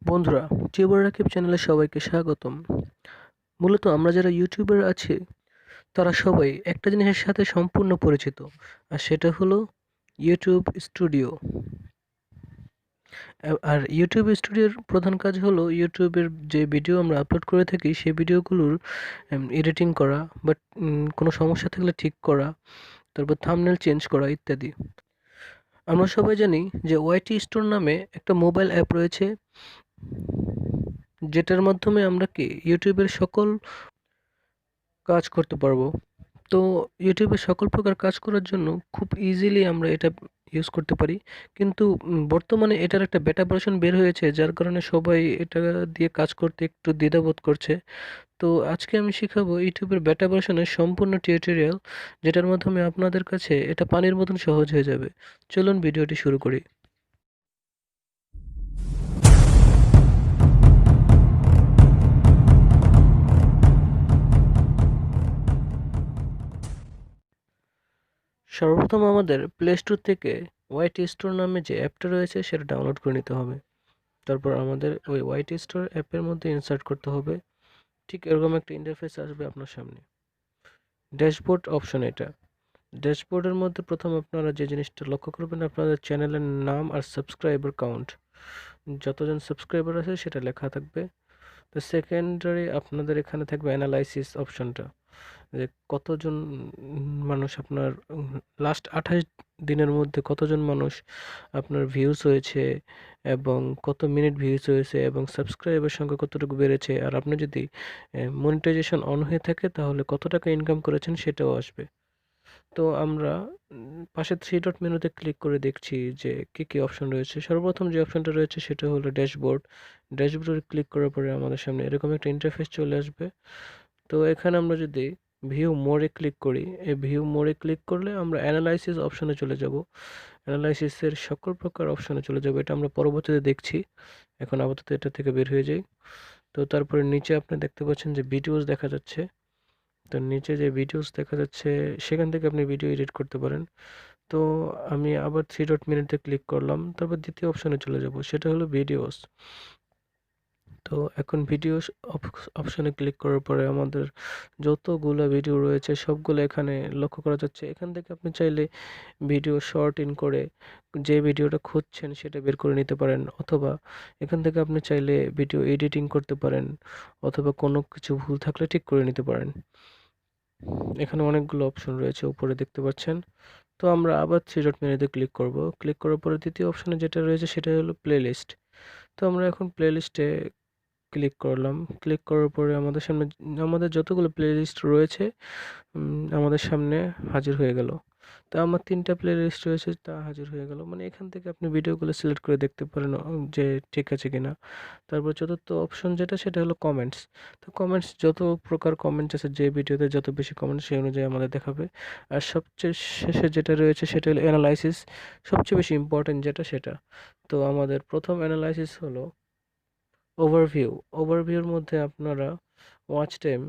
বন্ধুরা, টিউবার রাকিব চ্যানেলে সবাইকে স্বাগতম। মূলত আমরা যারা ইউটিউবার আছি তারা সবাই একটা জিনিসের সাথে সম্পূর্ণ পরিচিত, আর সেটা হলো ইউটিউব স্টুডিও। আর ইউটিউব স্টুডিওর প্রধান কাজ হলো ইউটিউবের যে ভিডিও আমরা আপলোড করে থাকি সেই ভিডিওগুলোর এডিটিং করা, বাট কোনো সমস্যা থাকলে ঠিক করা, তারপর থাম্বনেল চেঞ্জ করা ইত্যাদি। আমরা সবাই জানি যে ওয়াইটি স্টোর নামে একটা মোবাইল অ্যাপ রয়েছে, যেটার মাধ্যমে আমরা কি ইউটিউবের সকল কাজ করতে পারবো। তো ইউটিউবে সকল প্রকার কাজ করার জন্য খুব ইজিলি আমরা এটা ইউজ করতে পারি। কিন্তু বর্তমানে এটার একটা বেটা ভার্সন বের হয়েছে, যার কারণে সবাই এটা দিয়ে কাজ করতে একটু দ্বিধাবোধ করছে। তো আজকে আমি শিখাবো ইউটিউবের বেটা ভার্সনের সম্পূর্ণ টিউটোরিয়াল, যেটার মাধ্যমে আপনাদের কাছে এটা পানির মতন সহজ হয়ে যাবে। চলুন ভিডিওটি শুরু করি। সর্বপ্রথম আমাদের প্লে স্টোর থেকে ওয়াইটি স্টোর নামে যে অ্যাপটা রয়েছে সেটা ডাউনলোড করে নিতে হবে। তারপর আমাদের ওই ওয়াইটি স্টোর অ্যাপের মধ্যে ইনসার্ট করতে হবে। ঠিক এরকম একটা ইন্টারফেস আসবে আপনার সামনে। ড্যাশবোর্ড অপশন এটা। ড্যাশবোর্ডের মধ্যে প্রথম আপনারা যে জিনিসটা লক্ষ্য করবেন, আপনাদের চ্যানেলের নাম আর সাবস্ক্রাইবার কাউন্ট, যতজন সাবস্ক্রাইবার আছে সেটা লেখা থাকবে। তো সেকেন্ডারি আপনাদের এখানে থাকবে অ্যানালাইসিস অপশনটা, যে কতজন মানুষ আপনার লাস্ট 28 দিনের মধ্যে কতজন মানুষ আপনার ভিউজ হয়েছে, এবং কত মিনিট ভিউজ হয়েছে, এবং সাবস্ক্রাইবার সংখ্যা কতটুকু বেড়েছে। আর আপনি যদি মনিটাইজেশন অন হয়ে থাকে তাহলে কত টাকা ইনকাম করেছেন সেটাও আসবে। তো আমরা পাশে থ্রি ডট মেনুতে ক্লিক করে দেখছি যে কী কী অপশন রয়েছে। সর্বপ্রথম যে অপশনটা রয়েছে সেটা হলো ড্যাশবোর্ড। ড্যাশবোর্ডে ক্লিক করার পরে আমাদের সামনে এরকম একটা ইন্টারফেস চলে আসবে। তো এখানে আমরা যদি ভিউ মোরে ক্লিক করি, এই ভিউ মোরে ক্লিক করলে আমরা অ্যানালাইসিস অপশনে চলে যাব। অ্যানালাইসিসের সকল প্রকার অপশনে চলে যাব, এটা আমরা পরবর্তীতে দেখছি। এখন আপাতত এটা থেকে বের হয়ে যাই। তো তারপরে নিচে আপনি দেখতে পাচ্ছেন যে ভিডিওস দেখা যাচ্ছে। তো নিচে যে ভিডিওস দেখা যাচ্ছে সেখান থেকে আপনি ভিডিও এডিট করতে পারেন। তো আমি আবার থ্রি ডট মেনুতে ক্লিক করলাম, তারপর দ্বিতীয় অপশনে চলে যাব, সেটা হলো ভিডিওস। তো এখন ভিডিওস অপশনে ক্লিক করার পরে আমাদের যতগুলো ভিডিও রয়েছে সবগুলো এখানে লক্ষ্য করা যাচ্ছে। এখান থেকে আপনি চাইলে ভিডিও শর্ট ইন করে যে ভিডিওটা খুঁজছেন সেটা বের করে নিতে পারেন, অথবা এখান থেকে আপনি চাইলে ভিডিও এডিটিং করতে পারেন, অথবা কোনো কিছু ভুল থাকলে ঠিক করে নিতে পারেন। এখানে অনেকগুলো অপশন রয়েছে উপরে দেখতে পাচ্ছেন। তো আমরা আবার থ্রি ডট মেনুতে ক্লিক করব। ক্লিক করার পরে দ্বিতীয় অপশনে যেটা রয়েছে সেটা হলো প্লেলিস্ট। তো আমরা এখন প্লেলিস্টে ক্লিক করলাম। ক্লিক করার পরে আমাদের সামনে আমাদের যতগুলো প্লেলিস্ট রয়েছে আমাদের সামনে হাজির হয়ে গেল। তো আমার ৩টা প্লেলিস্ট রয়েছে, তা হাজির হয়ে গেল। মানে এখান থেকে আপনি ভিডিওগুলো সিলেক্ট করে দেখতে পারেন যে ঠিক আছে কিনা। তারপর চতুর্থ অপশন যেটা সেটা হলো কমেন্টস। তো কমেন্টস যত প্রকার কমেন্টস আছে, যে ভিডিওতে যত বেশি কমেন্টস সেই অনুযায়ী আমাদের দেখাবে। আর সবচেয়ে শেষে যেটা রয়েছে সেটা হলো অ্যানালাইসিস, সবচেয়ে বেশি ইম্পর্টেন্ট যেটা সেটা। তো আমাদের প্রথম অ্যানালাইসিস হলো ওভারভিউ। ওভারভিউর মধ্যে আপনারা ওয়াচ টাইম,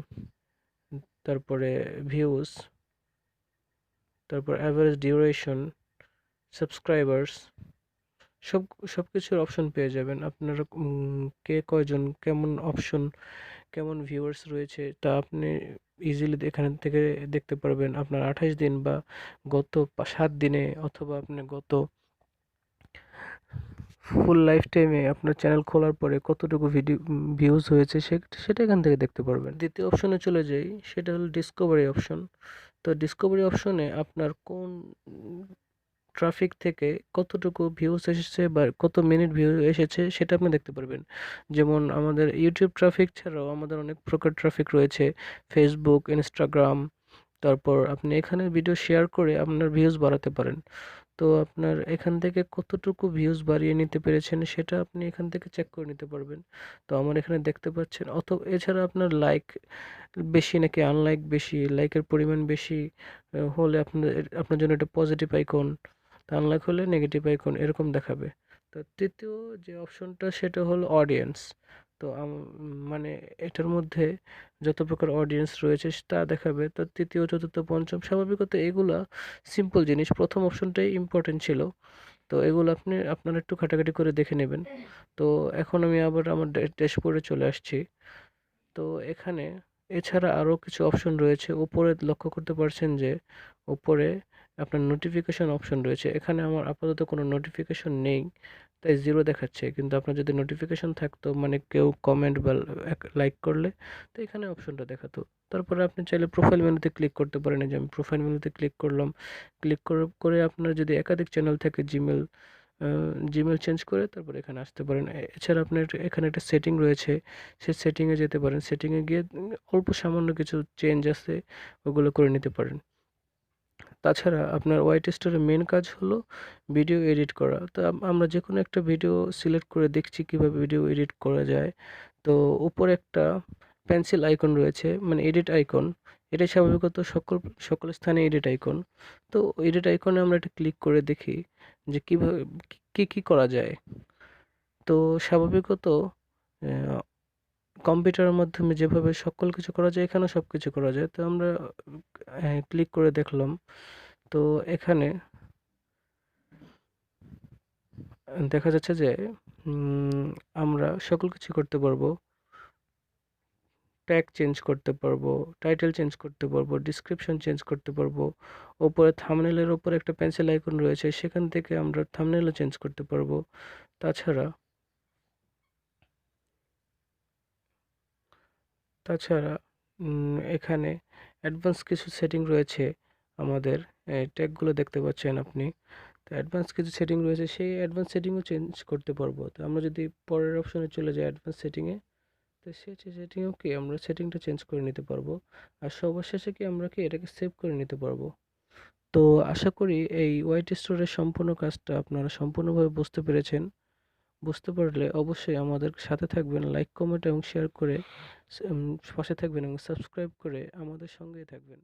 তারপরে ভিউজ, তারপর অ্যাভারেজ ডিউরেশন, সাবস্ক্রাইবার্স, সব সবকিছুর অপশন পেয়ে যাবেন আপনারা। কে কয়জন, কেমন অপশন, কেমন ভিউয়ার্স রয়েছে তা আপনি ইজিলি এখান থেকে দেখতে পারবেন। আপনার 28 দিন বা গত 7 দিনে, অথবা আপনি গত ফুল লাইফ টাইমে আপনার চ্যানেল খোলার পরে কতটুকু ভিডিও ভিউজ হয়েছে সেটা এখান থেকে দেখতে পারবেন। দ্বিতীয় অপশনে চলে যাই, সেটা হলো ডিসকভারি অপশন। তো ডিসকভারি অপশনে আপনার কোন ট্রাফিক থেকে কতটুকু ভিউজ এসেছে বা কত মিনিট ভিউ এসেছে সেটা আপনি দেখতে পারবেন। যেমন আমাদের ইউটিউব ট্রাফিক ছাড়াও আমাদের অনেক প্রকার ট্রাফিক রয়েছে, ফেসবুক, ইনস্টাগ্রাম। তারপর আপনি এখানে ভিডিও শেয়ার করে আপনার ভিউজ বাড়াতে পারেন। তো আপনার এখান থেকে কতটুকু ভিউজ বাড়িয়ে নিতে পেরেছেন সেটা আপনি এখান থেকে চেক করে নিতে পারবেন। তো আমার এখানে দেখতে পাচ্ছেন। এছাড়া আপনার লাইক বেশি নাকি আনলাইক বেশি, লাইকের পরিমাণ বেশি হলে আপনার জন্য এটা পজিটিভ আইকন, আনলাইক হলে নেগেটিভ আইকন এরকম দেখাবে। তো তৃতীয় যে অপশনটা সেটা হলো অডিয়েন্স। তো মানে এটার মধ্যে যত প্রকার অডিয়েন্স রয়েছে তা দেখাবে। তো তৃতীয়, চতুর্থ, পঞ্চম, স্বাভাবিকত এগুলা সিম্পল জিনিস। প্রথম অপশনটাই ইম্পর্টেন্ট ছিল। তো এগুলো আপনারা একটু ঘাটাঘাটি করে দেখে নেবেন। তো এখন আমি আবার আমার ড্যাশবোর্ডে চলে আসছি। তো এখানে এছাড়া আরও কিছু অপশন রয়েছে। উপরে লক্ষ্য করতে পারছেন যে উপরে আপনার নোটিফিকেশন অপশন রয়েছে। এখানে আমার আপাতত কোনো নোটিফিকেশন নেই, তাই 0 দেখাচ্ছে। কিন্তু আপনার যদি নোটিফিকেশন থাকতো, মানে কেউ কমেন্ট বা লাইক করলে, তো এখানে অপশনটা দেখাতো। তারপরে আপনি চাইলে প্রোফাইল মেনুতে ক্লিক করতে পারেন। এই যে আমি প্রোফাইল মেনুতে ক্লিক করলাম। ক্লিক করে আপনার যদি একাধিক চ্যানেল থাকে, জিমেল চেঞ্জ করে তারপর এখানে আসতে পারেন। এছাড়া আপনার এখানে একটা সেটিং রয়েছে, সেই সেটিংয়ে যেতে পারেন। সেটিংয়ে গিয়ে অল্প সামান্য কিছু চেঞ্জ আছে, ওগুলো করে নিতে পারেন। তাছাড়া আপনার হোয়াইট স্টোরের মেন কাজ হলো ভিডিও এডিট করা। তো আমরা যে কোনো একটা ভিডিও সিলেক্ট করে দেখছি কীভাবে ভিডিও এডিট করা যায়। তো উপরে একটা পেন্সিল আইকন রয়েছে, মানে এডিট আইকন। এটাই স্বাভাবিকত সকল স্থানে এডিট আইকন। তো এডিট আইকনে আমরা একটা ক্লিক করে দেখি যে কীভাবে কী করা যায়। তো স্বাভাবিকত কম্পিউটারের মাধ্যমে যেভাবে সকল কিছু করা যায়, এখানেও সব কিছু করা যায়। তো আমরা ক্লিক করে দেখলাম। তো এখানে দেখা যাচ্ছে যে আমরা সকল কিছু করতে পারবো। ট্যাগ চেঞ্জ করতে পারবো, টাইটেল চেঞ্জ করতে পারবো, ডিসক্রিপশন চেঞ্জ করতে পারবো। ওপরে থাম্বনেলের ওপরে একটা পেন্সিল আইকন রয়েছে, সেখান থেকে আমরা থাম্বনেলও চেঞ্জ করতে পারবো। তাছাড়া তাছাড়া এখানে অ্যাডভান্স কিছু সেটিং রয়েছে আমাদের। ট্যাগগুলো দেখতে পাচ্ছেন আপনি। তো অ্যাডভান্স কিছু সেটিং রয়েছে, সেই অ্যাডভান্স সেটিংও চেঞ্জ করতে পারবো। তো আমরা যদি পরের অপশনে চলে যাই অ্যাডভান্স সেটিংয়ে, তো সেই সেটিংও কি আমরা সেটিংটা চেঞ্জ করে নিতে পারবো। আর সবার শেষে কি আমরা কি এটাকে সেভ করে নিতে পারবো। তো আশা করি এই হোয়াইট স্টোরের সম্পূর্ণ কাজটা আপনারা সম্পূর্ণভাবে বুঝতে পেরেছেন। বুঝতে পারলে অবশ্যই আমাদের সাথে থাকবেন, লাইক, কমেন্ট এবং শেয়ার করে পাশে থাকবেন এবং সাবস্ক্রাইব করে আমাদের সঙ্গেই থাকবেন।